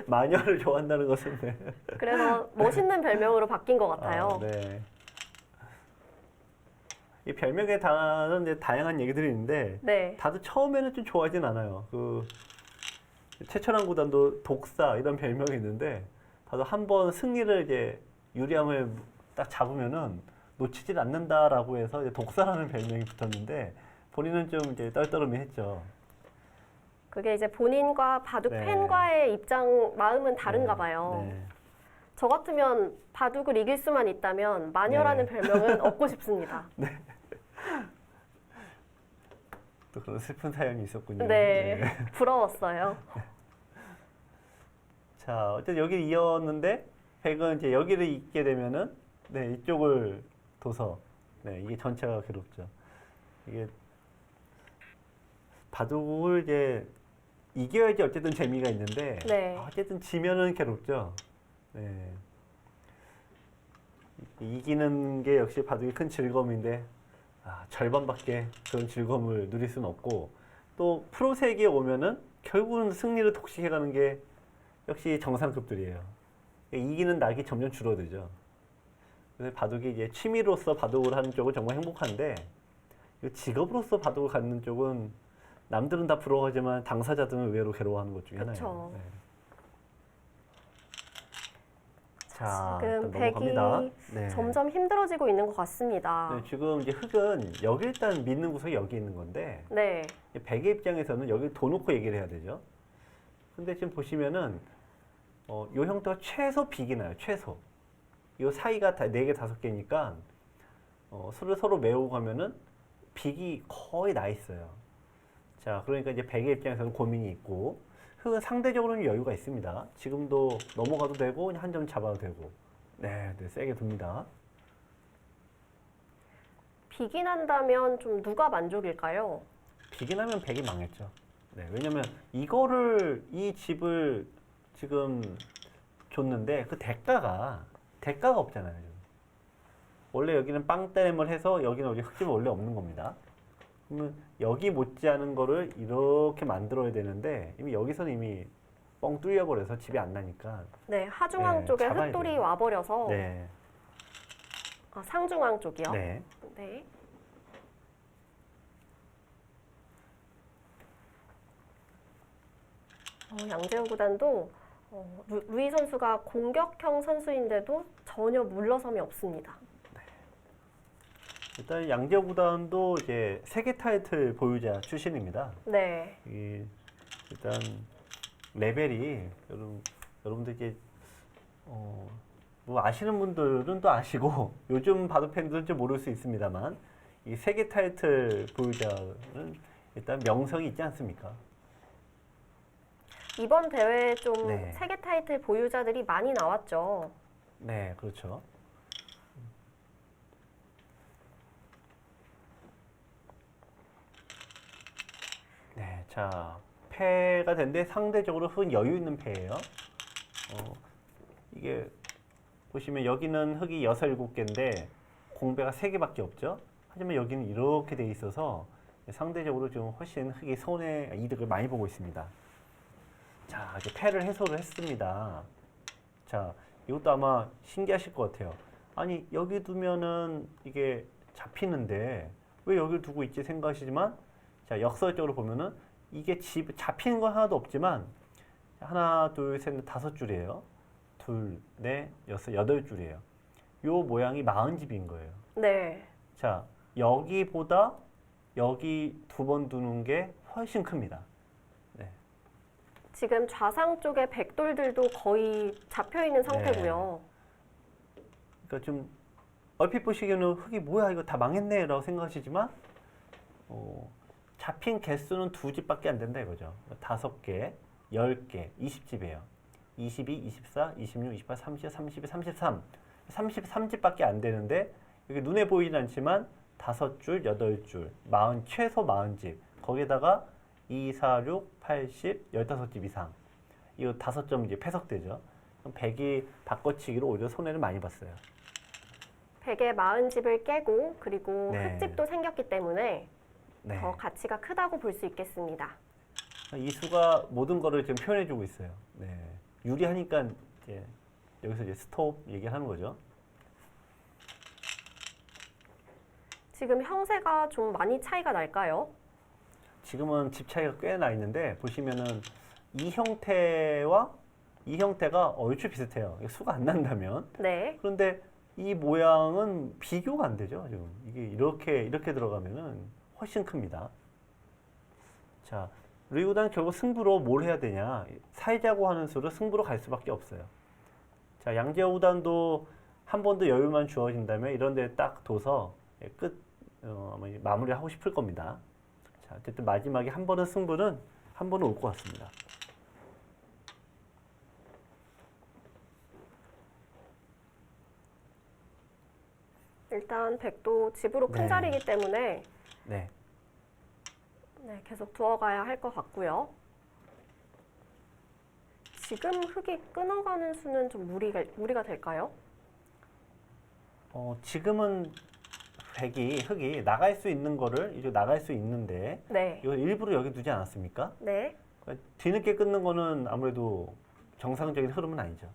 B: 마녀를 좋아한다는 것은 네.
A: 그래서 멋있는 별명으로 바뀐 것 같아요.
B: 네. 이 별명에 다른 이제 다양한 얘기들이 있는데
A: 네.
B: 다들 처음에는 좀 좋아하진 않아요. 그 최철환 구단도 독사 이런 별명이 있는데 다들 한번 승리를 이제 유리함을 딱 잡으면은 놓치질 않는다라고 해서 이제 독사라는 별명이 붙었는데 본인은 좀 이제 떨떠름해했죠.
A: 그게 이제 본인과 바둑
B: 네.
A: 팬과의 마음은 다른가 봐요.
B: 네.
A: 저 같으면 바둑을 이길 수만 있다면 마녀라는
B: 네.
A: 별명은 얻고 싶습니다.
B: 또 그런 슬픈 사연이 있었군요.
A: 네. 부러웠어요.
B: 자, 어쨌든 여기를 이었는데 백은 이제 여기를 잇게 되면은 네, 이쪽을 둬서 네, 이게 전체가 괴롭죠. 이게 바둑을 이제 이겨야지 어쨌든 재미가 있는데
A: 네.
B: 어쨌든 지면은 괴롭죠. 네. 이기는 게 역시 바둑의 큰 즐거움인데 절반밖에 그런 즐거움을 누릴 수는 없고 또 프로 세계에 오면은 결국은 승리를 독식해가는 게 역시 정상급들이에요. 이기는 낙이 점점 줄어들죠. 그래서 바둑이 이제 취미로서 바둑을 하는 쪽은 정말 행복한데 직업으로서 바둑을 갖는 쪽은 남들은 다 부러워하지만 당사자들은 의외로 괴로워하는 것 중에
A: 그쵸.
B: 하나예요. 네. 자,
A: 지금
B: 일단
A: 백이
B: 넘어갑니다. 네.
A: 점점 힘들어지고 있는 것 같습니다.
B: 네, 지금 이제 흑은 여기 일단 믿는 구석이 여기 있는 건데
A: 네.
B: 백의 입장에서는 여기 둬 놓고 얘기를 해야 되죠. 근데 지금 보시면은 요 형태가 최소 빅이 나요. 최소. 이 사이가 다 4개, 5개니까 서로 메우고 가면은 빅이 거의 나 있어요. 자, 그러니까 이제 백의 입장에서는 고민이 있고 흑은 상대적으로는 여유가 있습니다. 지금도 넘어가도 되고 한 점 잡아도 되고. 네, 세게 둡니다.
A: 빅이 난다면 좀 누가 만족일까요?
B: 빅이 나면 백이 망했죠. 네, 왜냐면 이 집을 지금 줬는데 그 대가가 없잖아요. 지금. 원래 여기는 빵따렘을 해서 여기는 우리 흑집은 원래 없는 겁니다. 그러면 여기 못지않은 거를 이렇게 만들어야 되는데 이미 여기서는 이미 뻥 뚫려버려서 집이 안 나니까.
A: 네, 하중앙
B: 네,
A: 쪽에
B: 잡아야
A: 흑돌이
B: 돼요.
A: 와버려서
B: 네,
A: 상중앙 쪽이요.
B: 네.
A: 네. 양재호 구단도 루이 선수가 공격형 선수인데도 전혀 물러섬이 없습니다.
B: 일단 양재호 구단도 이제 세계 타이틀 보유자 출신입니다.
A: 네.
B: 일단 레벨이 여러분들 이제 뭐 아시는 분들은 또 아시고 요즘 바둑 팬들은 좀 모를 수 있습니다만 이 세계 타이틀 보유자는 일단 명성이 있지 않습니까?
A: 이번 대회에 좀
B: 네.
A: 세계 타이틀 보유자들이 많이 나왔죠.
B: 네, 그렇죠. 네, 자, 패가 된데 상대적으로 흑 여유 있는 패예요. 이게 보시면 여기는 흙이 6, 7개인데 공배가 3개밖에 없죠. 하지만 여기는 이렇게 돼 있어서 상대적으로 좀 훨씬 흙이 손해 이득을 많이 보고 있습니다. 자, 이제 패를 해소를 했습니다. 자, 이것도 아마 신기하실 것 같아요. 아니, 여기 두면은 이게 잡히는데 왜 여기를 두고 있지 생각하시지만, 자, 역설적으로 보면은 이게 잡히는 건 하나도 없지만 하나, 둘, 셋, 넷, 5줄이에요. 둘, 넷, 여섯, 8줄이에요. 요 모양이 40집인 거예요.
A: 네.
B: 자, 여기보다 여기 2번 두는 게 훨씬 큽니다. 네.
A: 지금 좌상 쪽에 백돌들도 거의 잡혀 있는 상태고요.
B: 그러니까 좀 얼핏 보시기에는 흙이 뭐야 이거 다 망했네 라고 생각하시지만 잡힌 개수는 2집밖에 안 된다 이거죠. 5개, 10개, 20집이에요. 22, 24, 26, 28, 30, 32, 33. 33집밖에 안 되는데 여기 눈에 보이진 않지만 5줄, 8줄, 40, 최소 40집. 거기에다가 2, 4, 6, 80, 15집 이상. 이거 5점 이제 패석되죠. 그럼 100이 바꿔치기로 오히려 손해를 많이 봤어요.
A: 100의 40집을 깨고 그리고
B: 네.
A: 흙집도 생겼기 때문에
B: 네.
A: 더 가치가 크다고 볼 수 있겠습니다.
B: 이 수가 모든 거를 지금 표현해주고 있어요. 네. 유리하니까 이제 여기서 이제 스톱 얘기하는 거죠.
A: 지금 형세가 좀 많이 차이가 날까요?
B: 지금은 집 차이가 꽤 나 있는데 보시면은 이 형태와 이 형태가 얼추 비슷해요. 수가 안 난다면.
A: 네.
B: 그런데 이 모양은 비교가 안 되죠. 지금 이게 이렇게 들어가면은 훨씬 큽니다. 자, 루이구단 결국 승부로 뭘 해야 되냐? 살자고 하는 수로 승부로 갈 수밖에 없어요. 자, 양재호 구단도 한 번 더 여유만 주어진다면 이런 데 딱 둬서 아마 마무리를 하고 싶을 겁니다. 자, 어쨌든 마지막에 한 번은 승부는 한 번은 올 것 같습니다.
A: 일단 백도 집으로 큰
B: 네.
A: 자리이기 때문에
B: 네.
A: 네, 계속 두어가야 할 것 같고요. 지금 흙이 끊어가는 수는 좀 무리가 될까요?
B: 지금은 흙이 나갈 수 있는 거를 이제 나갈 수 있는데
A: 네.
B: 이거 일부러 여기 두지 않았습니까?
A: 네.
B: 그러니까 뒤늦게 끊는 거는 아무래도 정상적인 흐름은 아니죠.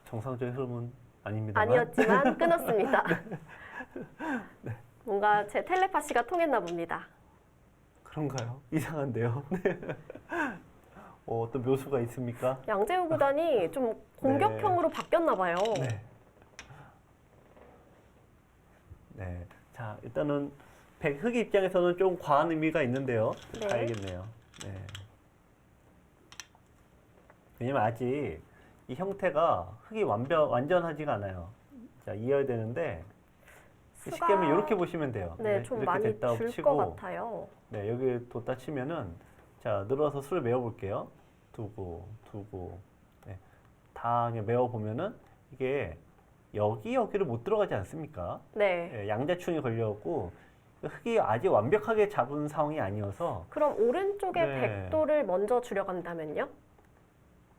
B: 정상적인 흐름은 아닙니다만.
A: 아니었지만 끊었습니다. 뭔가 제 텔레파시가 통했나 봅니다.
B: 그런가요? 이상한데요. 네. 어떤 묘수가 있습니까?
A: 양재우 구단이 좀 공격형으로 바뀌었나 봐요.
B: 네. 네. 자, 일단은 흙의 입장에서는 좀 과한 의미가 있는데요.
A: 네.
B: 알겠네요. 네. 왜냐면 아직 이 형태가 흙이 완전하지가 않아요. 자, 이어야 되는데 쉽게 하면 이렇게 보시면 돼요.
A: 네, 좀
B: 이렇게
A: 많이
B: 됐다고
A: 줄
B: 치고,
A: 것 같아요.
B: 네, 여기 뒀다 치면은 자, 늘어서 수를 메워 볼게요. 두고 네. 다 그냥 메워 보면은 이게 여기를 못 들어가지 않습니까?
A: 네.
B: 네, 양자충이 걸려갖고 흙이 아직 완벽하게 잡은 상황이 아니어서
A: 그럼 오른쪽에
B: 네.
A: 백도를 먼저 줄여간다면요?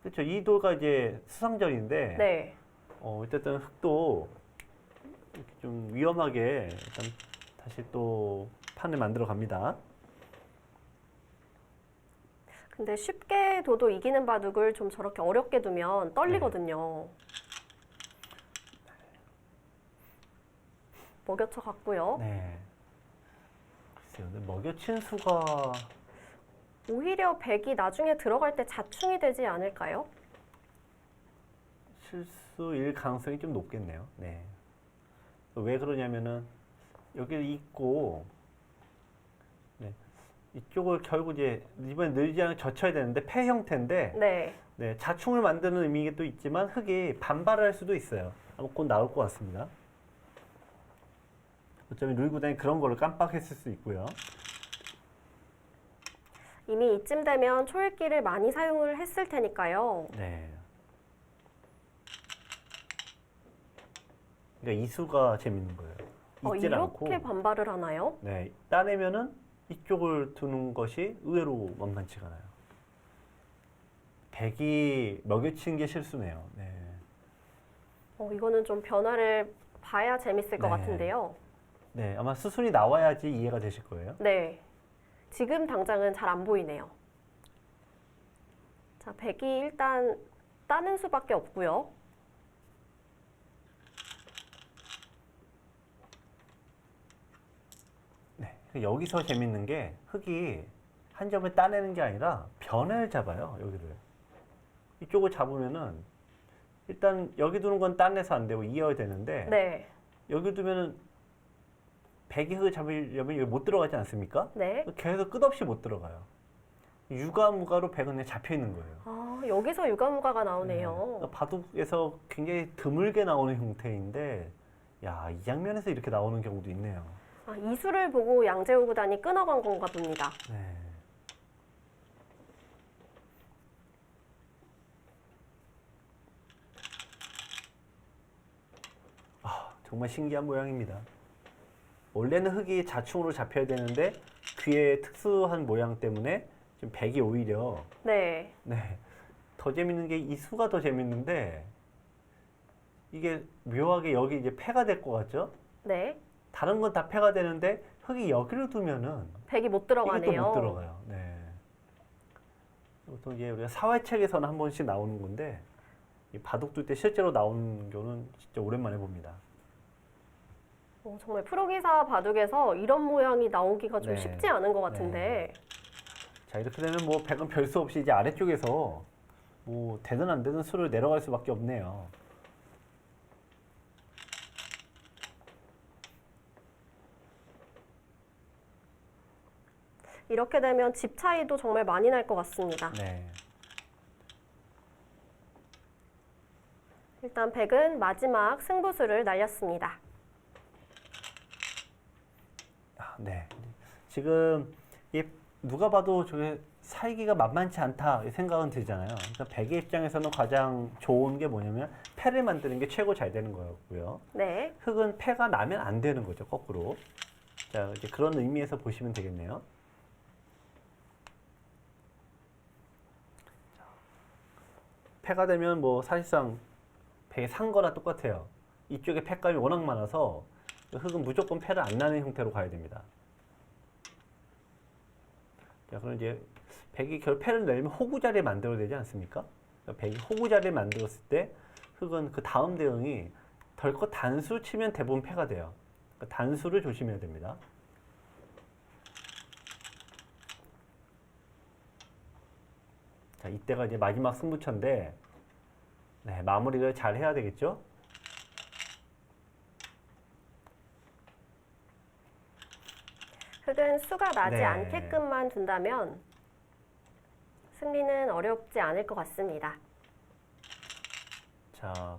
B: 그렇죠. 이 돌가 이제 수상절인데
A: 네.
B: 어쨌든 흙도 이렇게 좀 위험하게 일단 다시 또 판을 만들어 갑니다.
A: 근데 쉽게 둬도 이기는 바둑을 좀 저렇게 어렵게 두면 떨리거든요. 먹여쳐 갔고요.
B: 네. 글쎄요. 근데 먹여친 수가
A: 오히려 백이 나중에 들어갈 때 자충이 되지 않을까요?
B: 실수일 가능성이 좀 높겠네요. 네. 왜 그러냐면은 여기 있고 네. 이쪽을 결국 이제 이번에 늘지 않게 젖혀야 되는데 패 형태인데
A: 네.
B: 네, 자충을 만드는 의미가 또 있지만 흙이 반발할 수도 있어요. 아마 곧 나올 것 같습니다. 어쩌면 루이 구단이 그런 거를 깜빡했을 수 있고요.
A: 이미 이쯤 되면 초읽기를 많이 사용을 했을 테니까요.
B: 네. 그러니까 이수가 재밌는 거예요. 있질 않고.
A: 이렇게 반발을 하나요?
B: 네, 따내면은 이쪽을 두는 것이 의외로 만만치가 않아요. 백이 먹여치는 게 실수네요. 네.
A: 이거는 좀 변화를 봐야 재밌을 것
B: 네.
A: 같은데요.
B: 네, 아마 수순이 나와야지 이해가 되실 거예요.
A: 네. 지금 당장은 잘 안 보이네요. 자, 백이 일단 따는 수밖에 없고요.
B: 네, 여기서 재밌는 게 흑이 한 점을 따내는 게 아니라 변을 잡아요, 여기를. 이쪽을 잡으면은 일단 여기 두는 건 따내서 안 되고 이어야 되는데
A: 네.
B: 여기 두면은 백이 흑을 잡으려면 여기 못 들어가지 않습니까?
A: 네.
B: 계속 끝없이 못 들어가요. 유가무가로 백은 그냥 잡혀 있는 거예요.
A: 아, 여기서 유가무가가 나오네요.
B: 그러니까 바둑에서 굉장히 드물게 나오는 형태인데, 야, 이 장면에서 이렇게 나오는 경우도 있네요.
A: 아, 이 수를 보고 양재호 구단이 끊어간 건가 봅니다.
B: 네. 아, 정말 신기한 모양입니다. 원래는 흑이 자충으로 잡혀야 되는데 귀의 특수한 모양 때문에 지금 백이 오히려
A: 네.
B: 네. 더 재밌는 게 이 수가 더 재밌는데 이게 묘하게 여기 이제 패가 될 것 같죠?
A: 네.
B: 다른 건 다 패가 되는데 흑이 여기를 두면은
A: 백이 못
B: 이게
A: 들어가네요.
B: 또 못 들어가요. 네. 보통 이제 우리가 사회책에서는 한 번씩 나오는 건데 이 바둑 둘 때 실제로 나오는 경우는 진짜 오랜만에 봅니다.
A: 정말 프로기사 바둑에서 이런 모양이 나오기가 좀
B: 네.
A: 쉽지 않은 것 같은데.
B: 자, 이렇게 되면 뭐 백은 별 수 없이 이제 아래쪽에서 뭐 되든 안 되든 수를 내려갈 수밖에 없네요.
A: 이렇게 되면 집 차이도 정말 많이 날 것 같습니다.
B: 네.
A: 일단 백은 마지막 승부수를 날렸습니다.
B: 아, 네. 지금 이 누가 봐도 저게 살기가 만만치 않다 이 생각은 들잖아요. 그러니까 백의 입장에서는 가장 좋은 게 뭐냐면 패를 만드는 게 최고 잘 되는 거였고요.
A: 네.
B: 흑은 패가 나면 안 되는 거죠, 거꾸로. 자, 이제 그런 의미에서 보시면 되겠네요. 패가 되면 뭐 사실상 백이 산 거나 똑같아요. 이쪽에 패감이 워낙 많아서 흑은 무조건 패를 안 나는 형태로 가야 됩니다. 자, 그럼 이제 백이 결 패를 내려면 호구 자리에 만들어야 되지 않습니까? 그러니까 백이 호구 자리에 만들었을 때 흑은 그 다음 대응이 덜컥 단수 치면 대부분 패가 돼요. 그러니까 단수를 조심해야 됩니다. 자, 이때가 이제 마지막 승부처인데, 네, 마무리를 잘 해야 되겠죠?
A: 흑은 수가 나지
B: 네.
A: 않게끔만 둔다면 승리는 어렵지 않을 것 같습니다.
B: 자,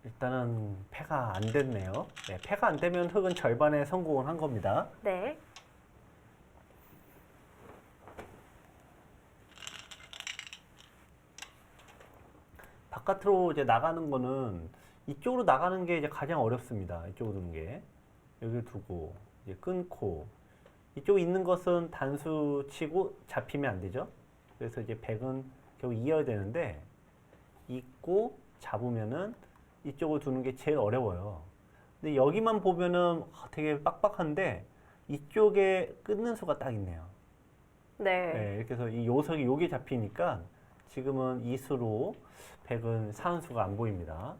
B: 일단은 패가 안 됐네요. 네, 패가 안 되면 흑은 절반의 성공을 한 겁니다.
A: 네.
B: 바깥으로 이제 나가는 거는 이쪽으로 나가는 게 이제 가장 어렵습니다. 이쪽으로 두는 게. 여기를 두고 이제 끊고 이쪽에 있는 것은 단수 치고 잡히면 안 되죠. 그래서 이제 백은 결국 이어야 되는데 있고 잡으면은 이쪽을 두는 게 제일 어려워요. 근데 여기만 보면은 되게 빡빡한데 이쪽에 끊는 수가 딱 있네요.
A: 네.
B: 네, 이렇게 해서 이 요석이 여기 잡히니까 지금은 이 수로 백은 사는 수가 안 보입니다.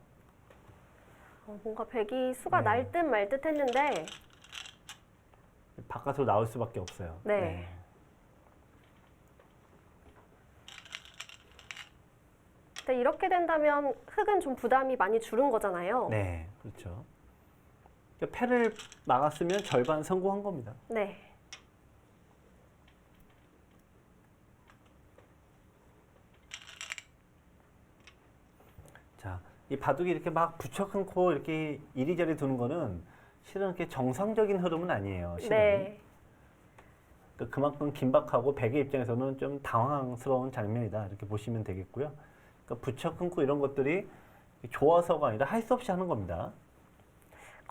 A: 뭔가 백이 수가
B: 네.
A: 날 듯 말 듯 했는데
B: 바깥으로 나올 수밖에 없어요.
A: 네. 근데 이렇게 된다면 흑은 좀 부담이 많이 줄은 거잖아요.
B: 네, 그렇죠. 그러니까 패를 막았으면 절반 성공한 겁니다.
A: 네.
B: 자, 이 바둑이 이렇게 막 부쳐 끊고 이렇게 이리저리 두는 거는 실은 이렇게 정상적인 흐름은 아니에요. 실은.
A: 네.
B: 그러니까 그만큼 긴박하고 백의 입장에서는 좀 당황스러운 장면이다. 이렇게 보시면 되겠고요. 그러니까 부쳐 끊고 이런 것들이 좋아서가 아니라 할 수 없이 하는 겁니다.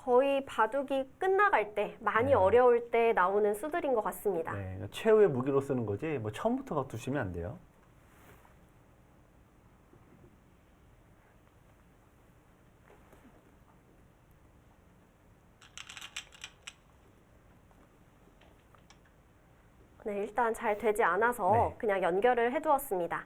A: 거의 바둑이 끝나갈 때, 많이
B: 네.
A: 어려울 때 나오는 수들인 것 같습니다.
B: 네, 최후의 무기로 쓰는 거지 뭐 처음부터 막 두시면 안 돼요.
A: 네, 일단 잘 되지 않아서
B: 네.
A: 그냥 연결을 해두었습니다.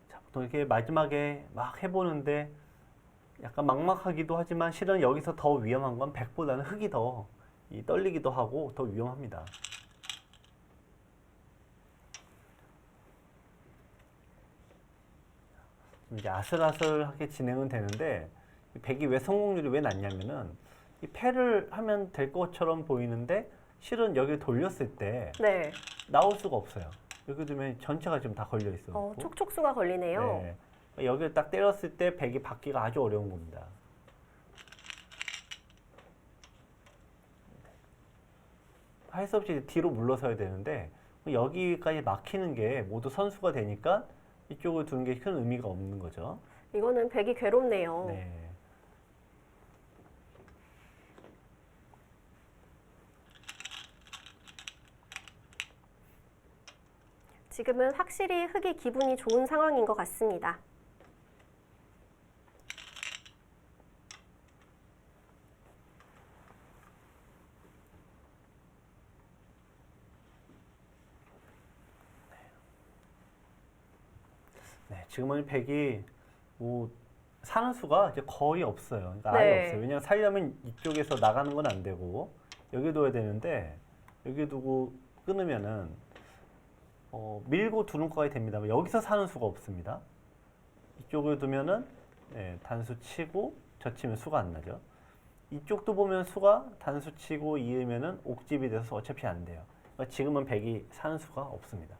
B: 자, 보통 이렇게 마지막에 막 해보는데 약간 막막하기도 하지만 실은 여기서 더 위험한 건 백보다는 흑이 더 떨리기도 하고 더 위험합니다. 이제 아슬아슬하게 진행은 되는데 이 백이 왜 성공률이 왜 낮냐면은 이 패를 하면 될 것처럼 보이는데 실은 여기 돌렸을 때
A: 네,
B: 나올 수가 없어요. 여기 두면 전체가 지금 다 걸려 있어.
A: 촉촉수가 걸리네요.
B: 네. 여기를 딱 때렸을 때 백이 받기가 아주 어려운 겁니다. 할 수 없이 뒤로 물러서야 되는데 여기까지 막히는 게 모두 선수가 되니까 이쪽을 두는 게 큰 의미가 없는 거죠.
A: 이거는 백이 괴롭네요.
B: 네.
A: 지금은 확실히 흑이 기분이 좋은 상황인 것 같습니다.
B: 네, 지금은 백이 뭐 사는 수가 이제 거의 없어요. 그러니까 아예
A: 네.
B: 없어요. 왜냐하면 살려면 이쪽에서 나가는 건 안 되고 여기 둬야 되는데 여기 두고 끊으면은 밀고 두는 거가 됩니다만 여기서 사는 수가 없습니다. 이쪽을 두면은 단수 치고 젖히면 수가 안 나죠. 이쪽도 보면 수가 단수 치고 이으면은 옥집이 돼서 어차피 안 돼요. 그러니까 지금은 백이 사는 수가 없습니다.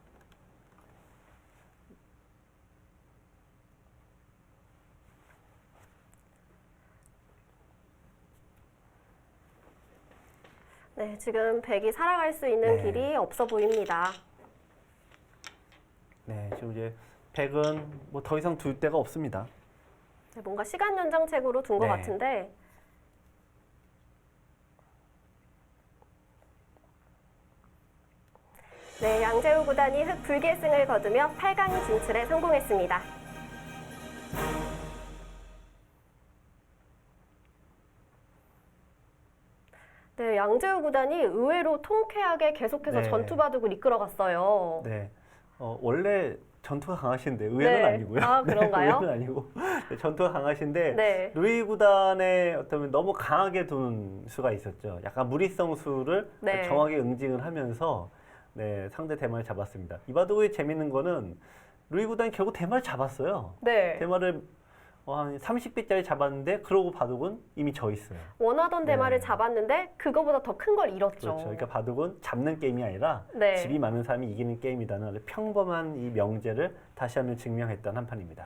A: 네, 지금 백이 살아갈 수 있는
B: 네.
A: 길이 없어 보입니다.
B: 네, 지금 이제 백은 뭐 더 이상 둘 데가 없습니다.
A: 네, 뭔가 시간 연장책으로 둔 것
B: 네.
A: 같은데 네, 양재우 구단이 흑 불계승을 거두며 8강 진출에 성공했습니다. 네, 양재우 구단이 의외로 통쾌하게 계속해서
B: 네.
A: 전투 바둑을 이끌어갔어요.
B: 네, 원래 전투가 강하신데 의외는
A: 네.
B: 아니고요.
A: 아,
B: 네,
A: 그런가요?
B: 의외는 아니고 네, 전투가 강하신데
A: 네.
B: 루이 구단의 어떤 너무 강하게 두는 수가 있었죠. 약간 무리성 수를
A: 네.
B: 정확하게 응징을 하면서 네, 상대 대마를 잡았습니다. 이 바둑의 재밌는 거는 루이 구단이 결국 대마를 잡았어요.
A: 네.
B: 대마를 한 30개짜리 잡았는데 그러고 바둑은 이미 져 있어요.
A: 원하던 대마를
B: 네.
A: 잡았는데 그거보다 더 큰 걸 잃었죠.
B: 그렇죠. 그러니까 바둑은 잡는 게임이 아니라
A: 네.
B: 집이 많은 사람이 이기는 게임이다는 아주 평범한 이 명제를 다시 한번 증명했던 한 판입니다.